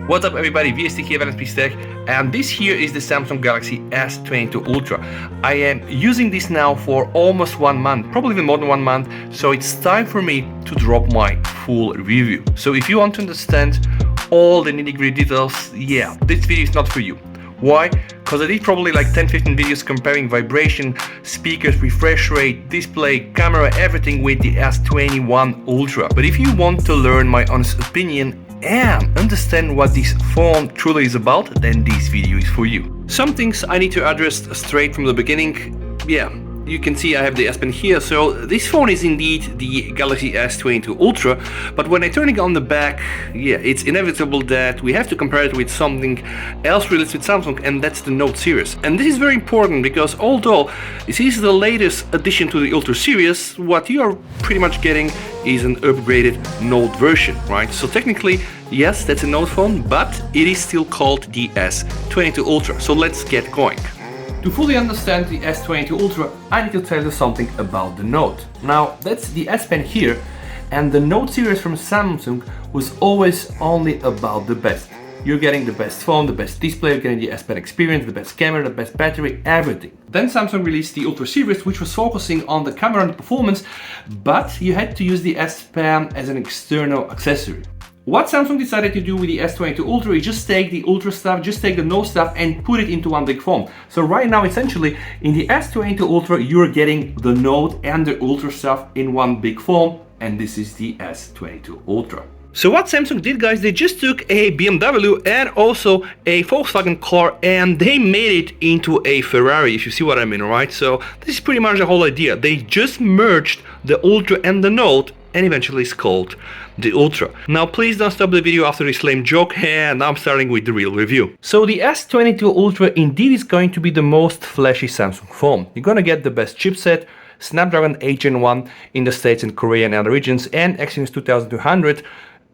What's up everybody, VST here, VST Tech, and this here is the Samsung Galaxy S22 Ultra. I am using this now for almost 1 month, probably even more than 1 month, so it's time for me to drop my full review. So if you want to understand all the nitty-gritty details, yeah, this video is not for you. Why? Because I did probably like 10-15 videos comparing vibration, speakers, refresh rate, display, camera, everything with the S21 Ultra. But if you want to learn my honest opinion and understand what this phone truly is about, then this video is for you. Some things I need to address straight from the beginning. Yeah, you can see I have the S Pen here, so this phone is indeed the Galaxy S22 Ultra, but when I turn it on the back, yeah, it's inevitable that we have to compare it with something else released with Samsung, and that's the Note series. And this is very important because although this is the latest addition to the Ultra series, what you are pretty much getting is an upgraded Note version, right? So technically, yes, that's a Note phone, but it is still called the S22 Ultra. So let's get going. To fully understand the S22 Ultra, I need to tell you something about the Note. Now, that's the S Pen here, and the Note series from Samsung was always only about the best. You're getting the best phone, the best display, you're getting the S Pen experience, the best camera, the best battery, everything. Then Samsung released the Ultra series, which was focusing on the camera and the performance, but you had to use the S Pen as an external accessory. What Samsung decided to do with the S22 Ultra is just take the Ultra stuff, just take the Note stuff and put it into one big phone. So right now, essentially, in the S22 Ultra, you're getting the Note and the Ultra stuff in one big phone, and this is the S22 Ultra. So what Samsung did, guys, they just took a BMW and also a Volkswagen car and they made it into a Ferrari, if you see what I mean, right? So this is pretty much the whole idea. They just merged the Ultra and the Note, and eventually it's called the Ultra. Now please don't stop the video after this lame joke, and I'm starting with the real review. So the S22 Ultra indeed is going to be the most flashy Samsung phone. You're gonna get the best chipset, Snapdragon 8 Gen 1 in the States and Korea and other regions, and Exynos 2200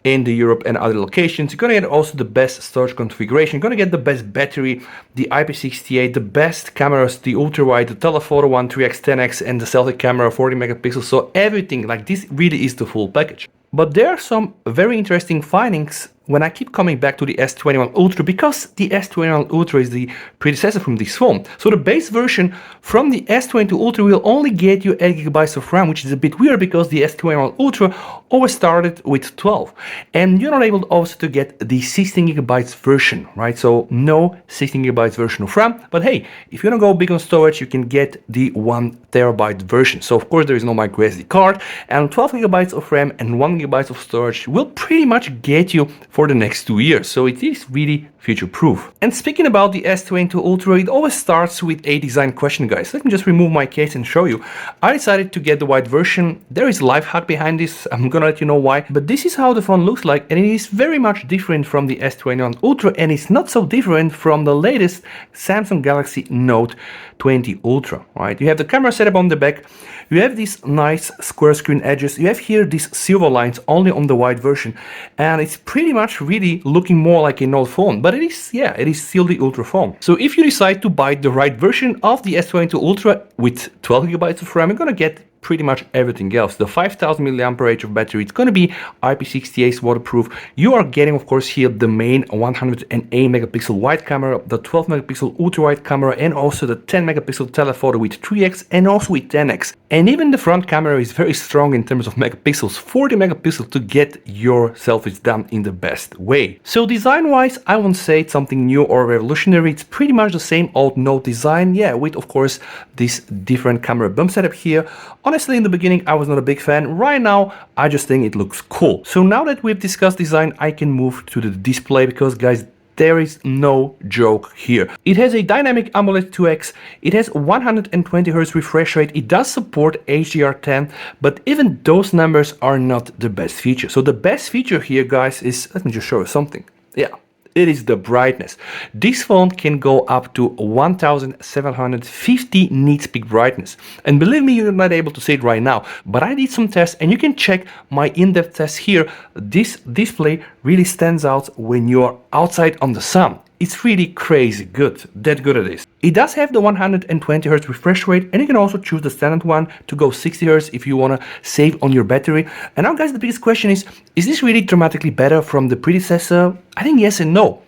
in the Europe and other locations. You're gonna get also the best storage configuration, you're gonna get the best battery, the IP68, the best cameras, the ultra wide, the telephoto 1, 3x, 10x, and the selfie camera 40 megapixels. So everything, like, this really is the full package. But there are some very interesting findings when I keep coming back to the S21 Ultra, because the S21 Ultra is the predecessor from this phone. So the base version from the S22 Ultra will only get you 8GB of RAM, which is a bit weird because the S21 Ultra always started with 12. And you're not able also to get the 16GB version, right? So no 16GB version of RAM. But hey, if you don't go big on storage, you can get the 1TB version. So of course there is no micro SD card, and 12GB of RAM and 1GB of storage will pretty much get you for the next 2 years, so it is really future-proof. And speaking about the S22 Ultra, it always starts with a design question, guys. Let me just remove my case and show you. I decided to get the white version. There is a life hack behind this, I'm gonna let you know why, but this is how the phone looks like, and it is very much different from the S21 Ultra, and it's not so different from the latest Samsung Galaxy Note 20 Ultra, right? You have the camera setup on the back, you have these nice square screen edges, you have here these silver lines only on the white version, and it's pretty much really looking more like a Note phone, but it is, yeah, it is still the Ultra phone. So if you decide to buy the right version of the S22 Ultra with 12GB of RAM, you're gonna get pretty much everything else. The 5000 mAh of battery, it's going to be IP68 waterproof. You are getting, of course, here the main 108 megapixel wide camera, the 12 megapixel ultra wide camera, and also the 10 megapixel telephoto with 3x and also with 10x. And even the front camera is very strong in terms of megapixels, 40 megapixels to get your selfies done in the best way. So design wise, I won't say it's something new or revolutionary. It's pretty much the same old Note design, yeah, with of course this different camera bump setup here. Honestly, in the beginning, I was not a big fan. Right now, I just think it looks cool. So now that we've discussed design, I can move to the display because, guys, there is no joke here. It has a dynamic AMOLED 2X, it has 120Hz refresh rate, it does support HDR10, but even those numbers are not the best feature. So the best feature here, guys, is, let me just show you something. Yeah. It is the brightness. This phone can go up to 1750 nits peak brightness. And believe me, you're not able to see it right now, but I did some tests and you can check my in-depth test here. This display really stands out when you're outside on the sun. it's really crazy good, that good it is. It does have the 120 Hz refresh rate, and you can also choose the standard one to go 60 Hz if you want to save on your battery. And now guys, the biggest question is this really dramatically better from the predecessor? I think yes and no.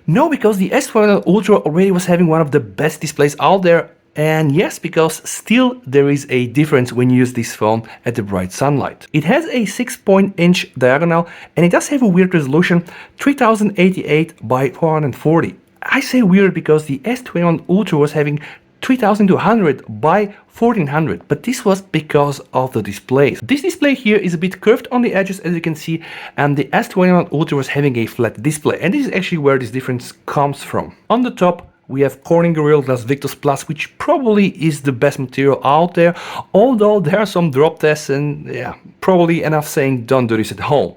No, because the S22 Ultra already was having one of the best displays out there. And yes, because still there is a difference when you use this phone at the bright sunlight. It has a 6-inch diagonal, and it does have a weird resolution, 3088 by 440. I say weird because the S21 Ultra was having 3200 by 1400, but this was because of the displays. This display here is a bit curved on the edges, as you can see, and the S21 Ultra was having a flat display, and this is actually where this difference comes from. On the top we have Corning Gorilla Glass Victus Plus, which probably is the best material out there, although there are some drop tests, and yeah, probably enough saying don't do this at home.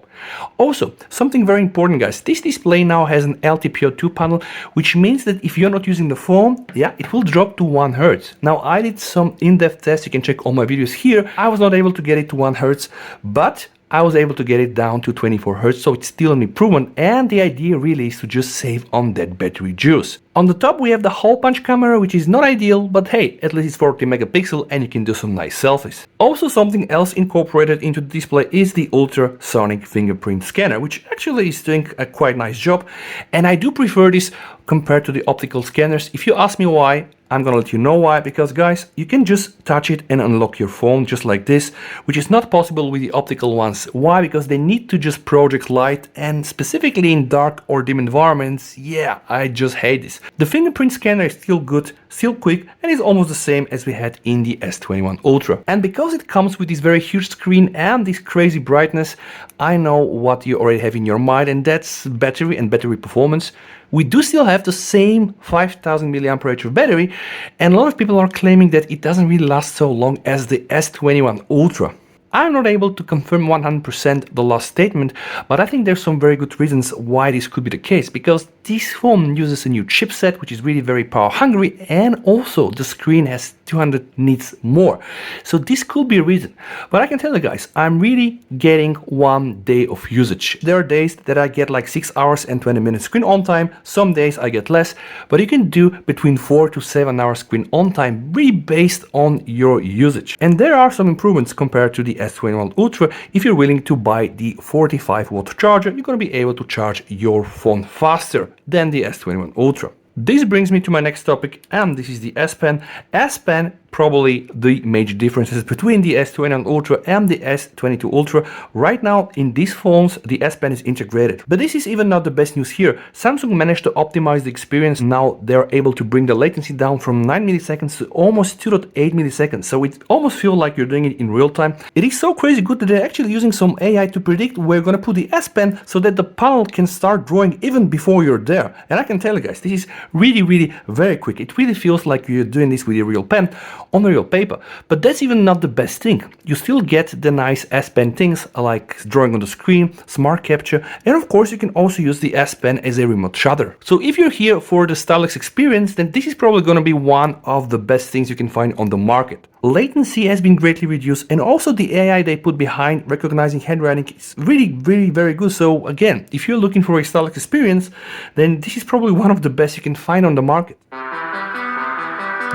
Also, something very important guys, this display now has an LTPO2 panel, which means that if you're not using the phone, yeah, it will drop to 1 Hz. Now I did some in-depth tests, you can check all my videos here. I was not able to get it to 1 Hz, but I was able to get it down to 24 Hz, so it's still an improvement, and the idea really is to just save on that battery juice. On the top we have the hole punch camera, which is not ideal, but hey, at least it's 40 megapixel and you can do some nice selfies. Also, something else incorporated into the display is the ultrasonic fingerprint scanner, which actually is doing a quite nice job, and I do prefer this compared to the optical scanners. If you ask me why, I'm gonna let you know why, because guys, you can just touch it and unlock your phone just like this, which is not possible with the optical ones. Why? Because they need to just project light, and specifically in dark or dim environments, yeah, I just hate this. The fingerprint scanner is still good, still quick, and is almost the same as we had in the S21 Ultra. And because it comes with this very huge screen and this crazy brightness, I know what you already have in your mind, and that's battery and battery performance. We do still have the same 5000 mAh battery, and a lot of people are claiming that it doesn't really last so long as the S21 Ultra. I'm not able to confirm 100% the last statement, but I think there's some very good reasons why this could be the case, because this phone uses a new chipset which is really very power hungry, and also the screen has 200 nits more. So this could be a reason. But I can tell you guys, I'm really getting 1 day of usage. There are days that I get like 6 hours and 20 minutes screen on time, some days I get less, but you can do between 4 to 7 hours screen on time, really based on your usage. And there are some improvements compared to the S21 Ultra. If you're willing to buy the 45-watt charger, you're going to be able to charge your phone faster than the S21 Ultra. This brings me to my next topic, and this is the S Pen. S Pen, probably the major differences between the S21 Ultra and the S22 Ultra. Right now in these phones the S Pen is integrated, but this is even not the best news here. Samsung managed to optimize the experience. Now they're able to bring the latency down from 9 milliseconds to almost 2.8 milliseconds, so it almost feels like you're doing it in real time. It is so crazy good that they're actually using some AI to predict where you're gonna put the S Pen so that the panel can start drawing even before you're there. And I can tell you guys, this is really very quick. It really feels like you're doing this with a real pen on a real paper. But that's even not the best thing. You still get the nice S Pen things like drawing on the screen, smart capture, and of course you can also use the S Pen as a remote shutter. So if you're here for the stylus experience, then this is probably going to be one of the best things you can find on the market. Latency has been greatly reduced, and also the AI they put behind recognizing handwriting is really very good. So again, if you're looking for a stylus experience, then this is probably one of the best you can find on the market.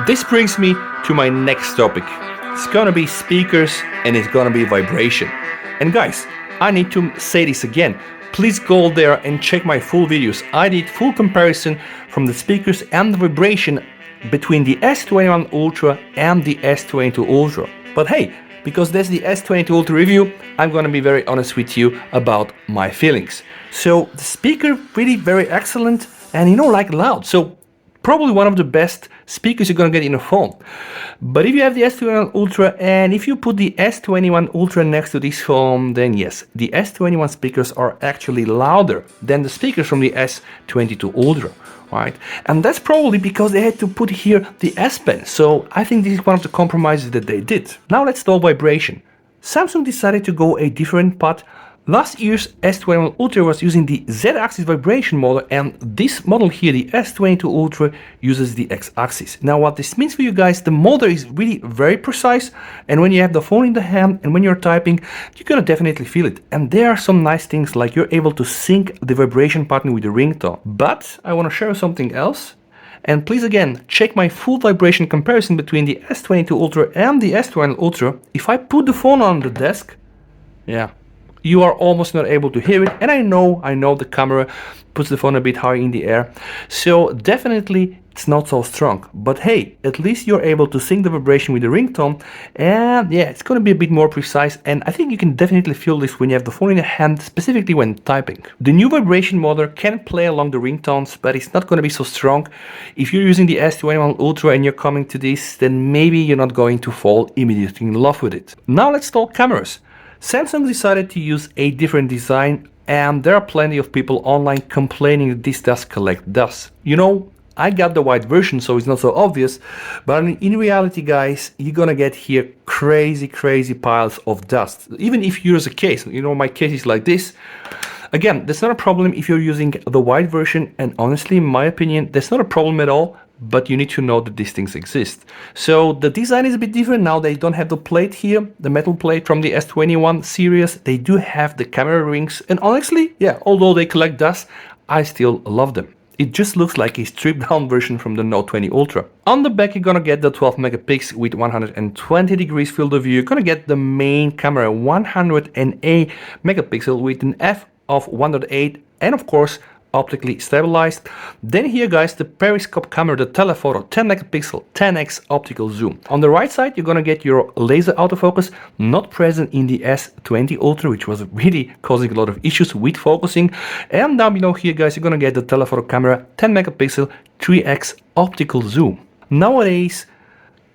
This brings me to my next topic. It's gonna be speakers, and it's gonna be vibration. And guys, I need to say this again. Please go there and check my full videos. I did full comparison from the speakers and the vibration between the S21 Ultra and the S22 Ultra. But hey, because that's the S22 Ultra review, I'm gonna be very honest with you about my feelings. So the speaker really very excellent, and like loud. So probably one of the best speakers you're gonna get in a phone. But if you have the S21 Ultra and if you put the S21 Ultra next to this phone, then yes, the S21 speakers are actually louder than the speakers from the S22 Ultra, right? And that's probably because they had to put here the S Pen. So I think this is one of the compromises that they did. Now let's talk vibration. Samsung decided to go a different path Last year's S21 Ultra was using the Z-axis vibration model, and this model here, the S22 Ultra, uses the X-axis. Now what this means for you guys, the motor is really very precise, and when you have the phone in the hand and when you're typing, you're gonna definitely feel it. And there are some nice things like you're able to sync the vibration pattern with the ringtone. But I want to share something else. And please again, check my full vibration comparison between the S22 Ultra and the S21 Ultra. If I put the phone on the desk, yeah, you are almost not able to hear it. And I know the camera puts the phone a bit high in the air, so definitely it's not so strong. But hey, at least you're able to sync the vibration with the ringtone, and yeah, it's going to be a bit more precise, and I think you can definitely feel this when you have the phone in your hand, specifically when typing. The new vibration motor can play along the ringtones, but it's not going to be so strong. If you're using the S21 Ultra and you're coming to this, then maybe you're not going to fall immediately in love with it. Now let's talk cameras. Samsung decided to use a different design, and there are plenty of people online complaining that this does collect dust. You know, I got the white version, so it's not so obvious, but in reality, guys, you're gonna get here crazy piles of dust. Even if you use a case, you know, my case is like this. Again, that's not a problem if you're using the white version, and honestly, in my opinion, that's not a problem at all, but you need to know that these things exist. So the design is a bit different now. They don't have the plate here, the metal plate from the S21 series. They do have the camera rings, and honestly, yeah, although they collect dust, I still love them. It just looks like a stripped down version from the Note 20 Ultra. On the back, you're gonna get the 12 megapixel with 120 degrees field of view. You're gonna get the main camera 108 megapixel with an f of 1.8, and of course optically stabilized. Then here, guys, the periscope camera, the telephoto, 10 megapixel 10x optical zoom. On the right side, you're gonna get your laser autofocus, not present in the S20 Ultra, which was really causing a lot of issues with focusing. And down below here, guys, you're gonna get the telephoto camera, 10 megapixel 3x optical zoom. Nowadays,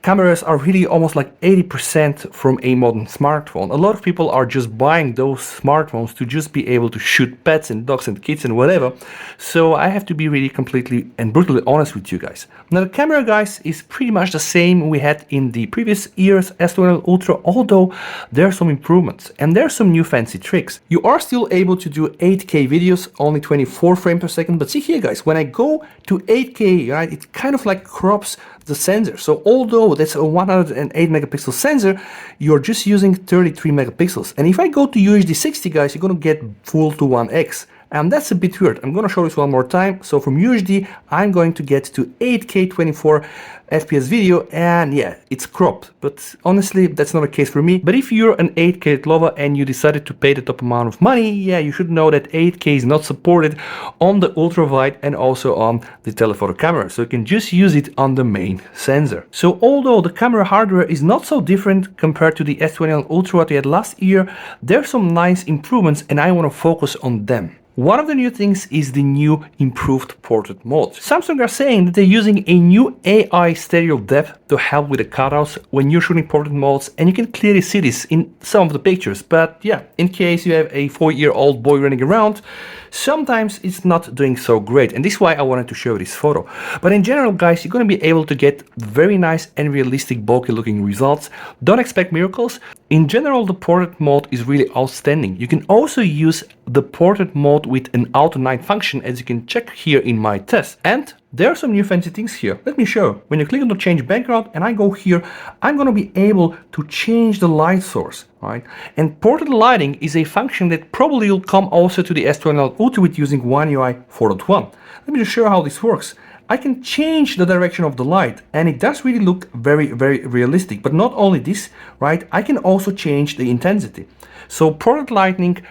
cameras are really almost like 80% from a modern smartphone. A lot of people are just buying those smartphones to just be able to shoot pets and dogs and kids and whatever. So I have to be really completely and brutally honest with you guys. Now the camera, guys, is pretty much the same we had in the previous year's S21 Ultra, although there are some improvements and there are some new fancy tricks. You are still able to do 8K videos, only 24 frames per second, but see here, guys, when I go to 8K, right, it kind of like crops the sensor. So although that's a 108 megapixel sensor, you're just using 33 megapixels. And if I go to UHD 60, guys, you're gonna get full to 1x. And that's a bit weird. I'm gonna show this one more time. So from UHD, I'm going to get to 8K 24 FPS video, and yeah, it's cropped. But honestly, that's not a case for me. But if you're an 8K lover and you decided to pay the top amount of money, yeah, you should know that 8K is not supported on the ultra wide and also on the telephoto camera. So you can just use it on the main sensor. So although the camera hardware is not so different compared to the S21 Ultra what we had last year, there's some nice improvements and I want to focus on them. One of the new things is the new improved portrait mode. Samsung are saying that they're using a new AI stereo depth to help with the cutouts when you're shooting portrait modes, and you can clearly see this in some of the pictures. But yeah, in case you have a 4-year-old boy running around, sometimes it's not doing so great, and this is why I wanted to show this photo. But in general, guys, you're going to be able to get very nice and realistic bokeh looking results. Don't expect miracles. In general, the portrait mode is really outstanding. You can also use the portrait mode with an auto night function, as you can check here in my test. And there are some new fancy things here. Let me show. When you click on the change background and I go here, I'm going to be able to change the light source, right? And portrait lighting is a function that probably will come also to the S21 Ultra with using One UI 4.1. Let me just show how this works. I can change the direction of the light and it does really look very realistic. But not only this, right? I can also change the intensity. So portrait lighting,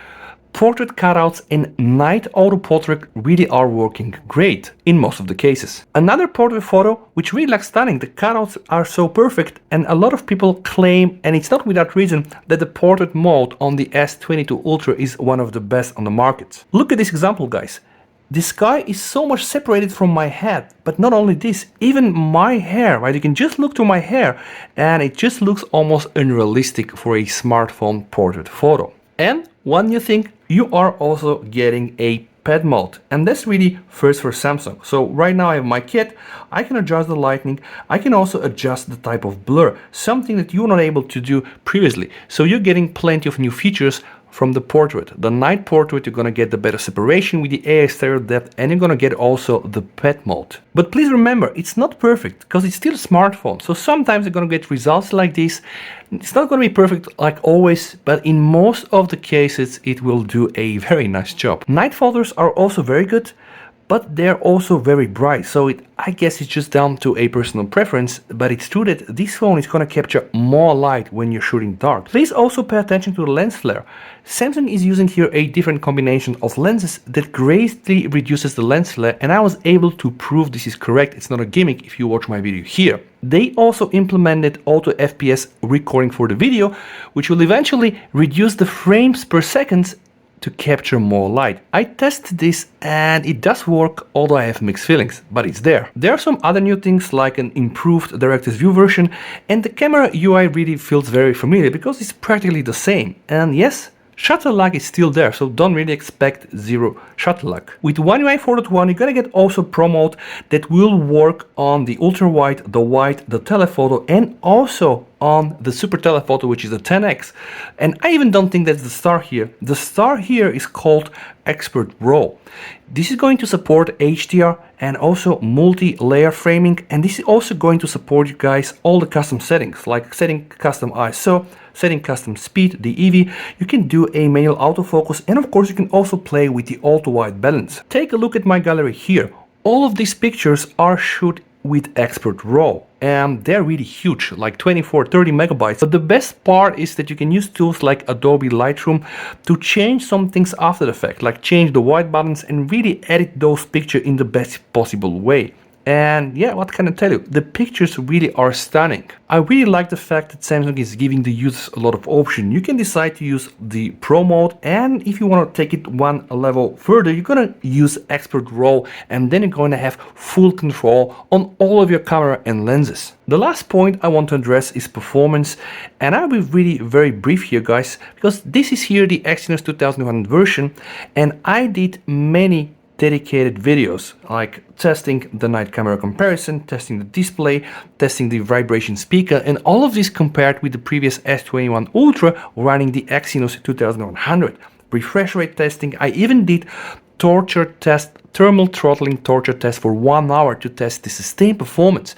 portrait cutouts and night auto portrait really are working great in most of the cases. Another portrait photo which really looks stunning. The cutouts are so perfect and a lot of people claim, and it's not without reason, that the portrait mode on the S22 Ultra is one of the best on the market. Look at this example, guys. The sky is so much separated from my head, but not only this, even my hair, right? You can just look to my hair and it just looks almost unrealistic for a smartphone portrait photo. And one new thing, you are also getting a pet mode, and that's really first for Samsung. So right now I have my cat, I can adjust the lighting, I can also adjust the type of blur, something that you were not able to do previously. So you're getting plenty of new features from the portrait. The night portrait, you're gonna get the better separation with the AI stereo depth, and you're gonna get also the pet mode. But please remember, it's not perfect because it's still a smartphone. So sometimes you're gonna get results like this. It's not gonna be perfect like always, but in most of the cases, it will do a very nice job. Night photos are also very good, but they're also very bright, so I guess it's just down to a personal preference, but it's true that this phone is gonna capture more light when you're shooting dark. Please also pay attention to the lens flare. Samsung is using here a different combination of lenses that greatly reduces the lens flare, and I was able to prove this is correct. It's not a gimmick if you watch my video here. They also implemented auto FPS recording for the video, which will eventually reduce the frames per second to capture more light. I tested this and it does work, although I have mixed feelings, but it's there. There are some other new things like an improved director's view version, and the camera UI really feels very familiar because it's practically the same. And yes, shutter lag is still there, so don't really expect zero shutter lag. With One UI 4.1, you're gonna get also Pro mode that will work on the ultra wide, the wide, the telephoto, and also on the super telephoto, which is the 10x. And I even don't think that's the star here. The star here is called Expert RAW. This is going to support HDR and also multi-layer framing, and this is also going to support you guys all the custom settings, like setting custom ISO, setting custom speed, the EV. You can do a manual autofocus, and of course you can also play with the auto-wide balance. Take a look at my gallery here. All of these pictures are shot with Expert RAW, and they're really huge, like 24-30 megabytes. But the best part is that you can use tools like Adobe Lightroom to change some things after the fact, like change the white balance and really edit those pictures in the best possible way. And yeah, what can I tell you? The pictures really are stunning. I really like the fact that Samsung is giving the users a lot of option. You can decide to use the Pro mode, and if you want to take it one level further, you're gonna use Expert RAW, and then you're going to have full control on all of your camera and lenses. The last point I want to address is performance, and I'll be really very brief here, guys, because this is here the Exynos 2100 version, and I did many dedicated videos like testing the night camera comparison, testing the display, testing the vibration speaker, and all of this compared with the previous S21 Ultra running the Exynos 2100. Refresh rate testing, I even did torture test, thermal throttling torture test for 1 hour to test the sustained performance.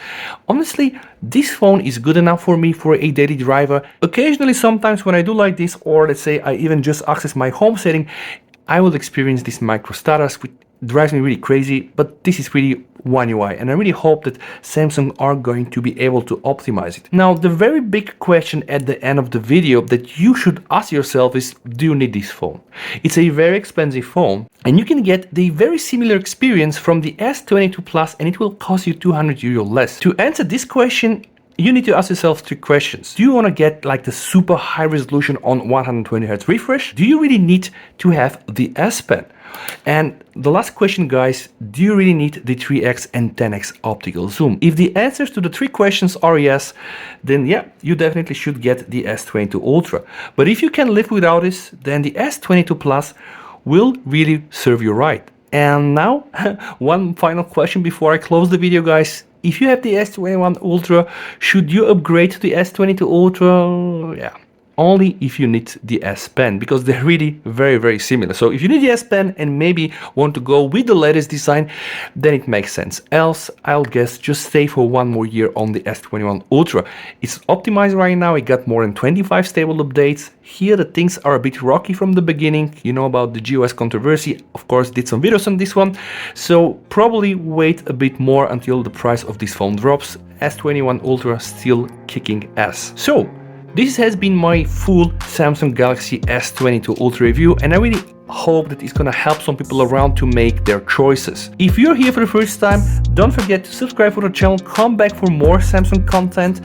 Honestly, this phone is good enough for me for a daily driver. Occasionally, sometimes when I do like this, or let's say I even just access my home setting, I will experience this micro status, which drives me really crazy, but this is really One UI, and I really hope that Samsung are going to be able to optimize it. Now, the very big question at the end of the video that you should ask yourself is, do you need this phone? It's a very expensive phone, and you can get the very similar experience from the S22 Plus, and it will cost you 200 euro less. To answer this question, you need to ask yourself 3 questions. Do you want to get like the super high resolution on 120 Hz refresh? Do you really need to have the S Pen? And the last question, guys, do you really need the 3x and 10x optical zoom? If the answers to the 3 questions are yes, then yeah, you definitely should get the S22 Ultra. But if you can live without this, then the S22 Plus will really serve you right. And now, one final question before I close the video, guys. If you have the S21 Ultra, should you upgrade to the S22 Ultra? Yeah, only if you need the S Pen, because they're really very, very similar. So if you need the S Pen and maybe want to go with the latest design, then it makes sense. Else, I'll guess just stay for 1 more year on the S21 Ultra. It's optimized right now. It got more than 25 stable updates. Here the things are a bit rocky from the beginning. You know about the GOS controversy. Of course, did some videos on this one. So probably wait a bit more until the price of this phone drops. S21 Ultra still kicking ass. So this has been my full Samsung Galaxy S22 Ultra review, and I really hope that it's gonna help some people around to make their choices. If you're here for the first time, don't forget to subscribe for the channel, come back for more Samsung content,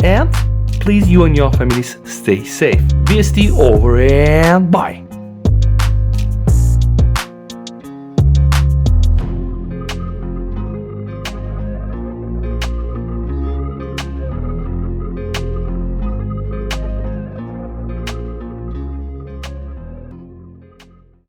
and please, you and your families stay safe. VST over and bye.